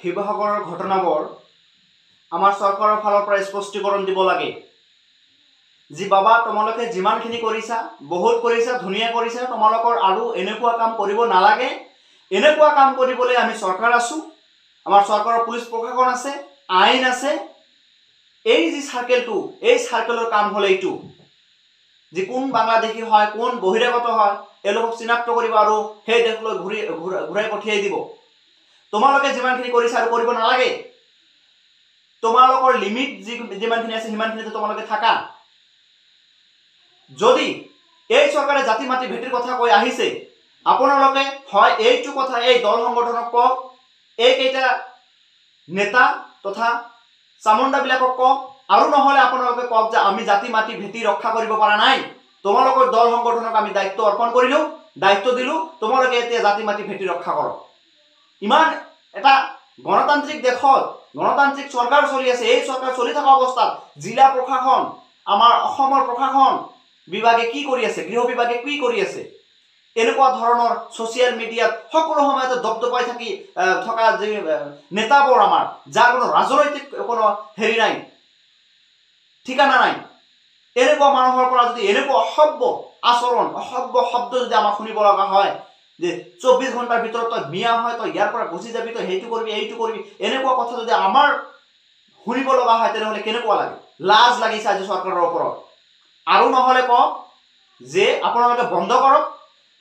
শিৱসাগৰৰ ঘটনাবোৰ আমাৰ চৰকাৰৰ ফালৰ পৰা স্পষ্টীকৰণ দিব লাগে। যি বাবা তোমালোকে যিমানখিনি কৰিছা বহুত কৰিছা, ধুনীয়া কৰিছা, তোমালোকৰ আৰু এনেকুৱা কাম কৰিব নালাগে। এনেকুৱা কাম কৰিবলৈ আমি চৰকাৰ আছোঁ, আমাৰ চৰকাৰৰ পুলিচ প্ৰশাসন আছে, আইন আছে। এই যি চাৰ্কেলটো, এই চাৰ্কেলৰ কাম হ'ল এইটো যে কোন বাংলাদেশী হয়, কোন বহিৰাগত হয়, এওঁলোকক চিনাক্ত কৰিব আৰু সেই দেশলৈ ঘূৰাই পঠিয়াই দিব। তোমালোকে যিমানখিনি কৰিছা আৰু কৰিব নালাগে। তোমালোকৰ লিমিট যিমানখিনি আছে সিমানখিনিতে তোমালোকে থাকা। যদি এই চৰকাৰে জাতি মাটি ভেটিৰ কথা কৈ আহিছে, আপোনালোকে হয় এইটো কথা এই দল সংগঠনক কওক, এইকেইটা নেতা তথা চামুণ্ডাবিলাকক কওক, আৰু নহ'লে আপোনালোকে কওক যে আমি জাতি মাটি ভেটি ৰক্ষা কৰিব পৰা নাই, তোমালোকৰ দল সংগঠনক আমি দায়িত্ব অৰ্পণ কৰিলোঁ, দায়িত্ব দিলোঁ, তোমালোকে এতিয়া জাতি মাটি ভেটি ৰক্ষা কৰক। ইমান এটা গণতান্ত্ৰিক দেশত গণতান্ত্ৰিক চৰকাৰ চলি আছে। এই চৰকাৰ চলি থকা অৱস্থাত জিলা প্ৰশাসন, আমাৰ অসমৰ প্ৰশাসন বিভাগে কি কৰি আছে, গৃহ বিভাগে কি কৰি আছে? এনেকুৱা ধৰণৰ ছ'চিয়েল মিডিয়াত সকলো সময়তে দপদপাই থকা যি নেতাবোৰ আমাৰ, যাৰ কোনো ৰাজনৈতিক কোনো হেৰি নাই, ঠিকানা নাই, এনেকুৱা মানুহৰ পৰা যদি এনেকুৱা অসভ্য আচৰণ, অসভ্য শব্দ যদি আমাক শুনিব লগা হয় যে 24 ঘণ্টাৰ ভিতৰত তই মিয়া হয়, তই ইয়াৰ পৰা গুচি যাবি, তই সেইটো কৰিবি, এইটো কৰিবি, এনেকুৱা কথা যদি আমাৰ শুনিব লগা হয়, তেনেহ'লে কেনেকুৱা লাগে? লাজ লাগিছে আজি চৰকাৰৰ ওপৰত। আৰু নহ'লে কওক যে আপোনালোকে বন্ধ কৰক,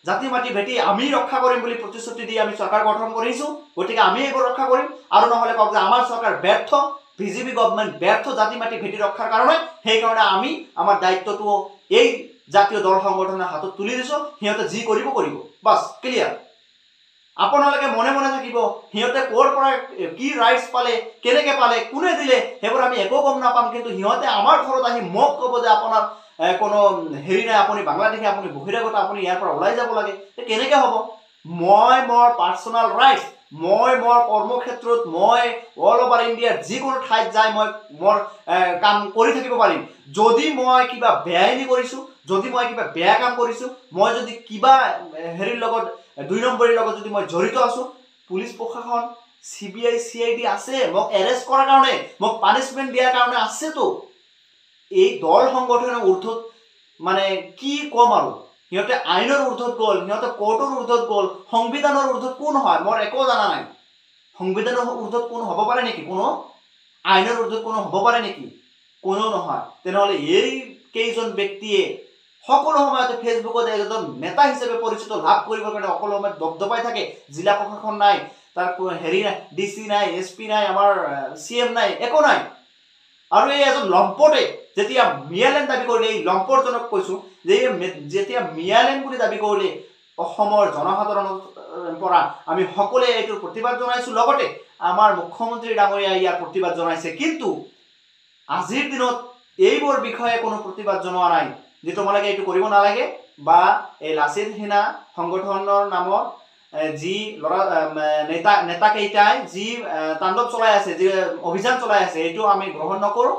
জাতি মাটি ভেটি আমি ৰক্ষা কৰিম বুলি প্ৰতিশ্ৰুতি দি আমি চৰকাৰ গঠন কৰিছোঁ, গতিকে আমি এইবোৰ ৰক্ষা কৰিম। আৰু নহ'লে কওক যে আমাৰ চৰকাৰ ব্যৰ্থ, বিজেপি গভৰ্ণমেণ্ট ব্যৰ্থ জাতি মাটি ভেটি ৰক্ষাৰ কাৰণে, সেইকাৰণে আমি আমাৰ দায়িত্বটো এই জাতীয় দল সংগঠনৰ হাতত তুলি দিছোঁ, সিহঁতে যি কৰিব কৰিব, বাছ ক্লিয়াৰ। আপোনালোকে মনে মনে থাকিব, সিহঁতে ক'ৰ পৰা কি ৰাইটছ পালে, কেনেকৈ পালে, কোনে দিলে, সেইবোৰ আমি একো গম নাপাম। কিন্তু সিহঁতে আমাৰ ঘৰত আহি মোক ক'ব যে আপোনাৰ কোনো হেৰি নাই, আপুনি বাংলাদেশী, আপুনি বহিৰাগত, আপুনি ইয়াৰ পৰা ওলাই যাব লাগে, কেনেকৈ হ'ব? মই মোৰ পাৰ্চনেল ৰাইটছ, মই মোৰ কৰ্মক্ষেত্ৰত, মই অল অভাৰ ইণ্ডিয়াৰ যিকোনো ঠাইত যাই মই মোৰ কাম কৰি থাকিব পাৰিম। যদি মই কিবা বেআইনী কৰিছোঁ, যদি মই কিবা বেয়া কাম কৰিছোঁ, মই যদি কিবা হেৰিৰ লগত 2 নম্বৰীৰ লগত যদি মই জড়িত আছোঁ, পুলিচ প্ৰশাসন, CBI CID আছে মোক এৰেষ্ট কৰাৰ কাৰণে, মোক পানিছমেণ্ট দিয়াৰ কাৰণে আছেতো। এই দল সংগঠনৰ ঊৰ্ধত মানে কি ক'ম আৰু, সিহঁতে আইনৰ ঊৰ্ধত গ'ল, সিহঁতে কোৰ্টৰ ঊৰ্ধত গ'ল, সংবিধানৰ ঊৰ্ধত কোন হয় মোৰ একো জানা নাই। সংবিধানৰ ঊৰ্ধত কোন হ'ব পাৰে নেকি? কোনো আইনৰ ঊৰ্ধত কোনো হ'ব পাৰে নেকি? কোনো নহয়। তেনেহ'লে এই কেইজন ব্যক্তিয়ে সকলো সময়তে ফেচবুকত এজন নেতা হিচাপে পৰিচিত লাভ কৰিবৰ কাৰণে সকলো সময়ত দপদপাই থাকে। জিলা প্ৰশাসন নাই, তাৰ হেৰি নাই, DC নাই, SP নাই, আমাৰ CM নাই, একো নাই। আৰু এই এজন লম্পটে যেতিয়া মিয়ালেণ্ড দাবী কৰিলে, এই লম্পটজনক কৈছোঁ যে যেতিয়া মিয়ালেণ্ড বুলি দাবী কৰিলে, অসমৰ জনসাধাৰণৰ পৰা আমি সকলোৱে এইটোৰ প্ৰতিবাদ জনাইছোঁ, লগতে আমাৰ মুখ্যমন্ত্ৰী ডাঙৰীয়াই ইয়াৰ প্ৰতিবাদ জনাইছে। কিন্তু আজিৰ দিনত এইবোৰ বিষয়ে কোনো প্ৰতিবাদ জনোৱা নাই যে তোমালোকে এইটো কৰিব নালাগে, বা এই লাচিত সেনা সংগঠনৰ নামত যি নেতাকেইটাই যি তাণ্ডৱ চলাই আছে, যি অভিযান চলাই আছে, এইটো আমি গ্ৰহণ নকৰোঁ।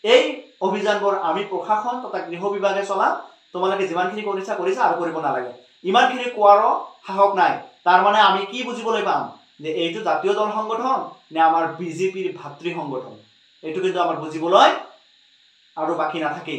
এই অভিযানবোৰ আমি প্ৰশাসন তথা গৃহ বিভাগে চলাম। তোমালোকে যিমানখিনি কৰিছা আৰু কৰিব নালাগে, ইমানখিনি কোৱাৰো সাহস নাই। তাৰমানে আমি কি বুজিবলৈ পাম যে এইটো জাতীয় দল সংগঠন নে আমাৰ বিজেপিৰ ভাতৃ সংগঠন? এইটো কিন্তু আমাৰ বুজিবলৈ আৰু বাকী নাথাকে।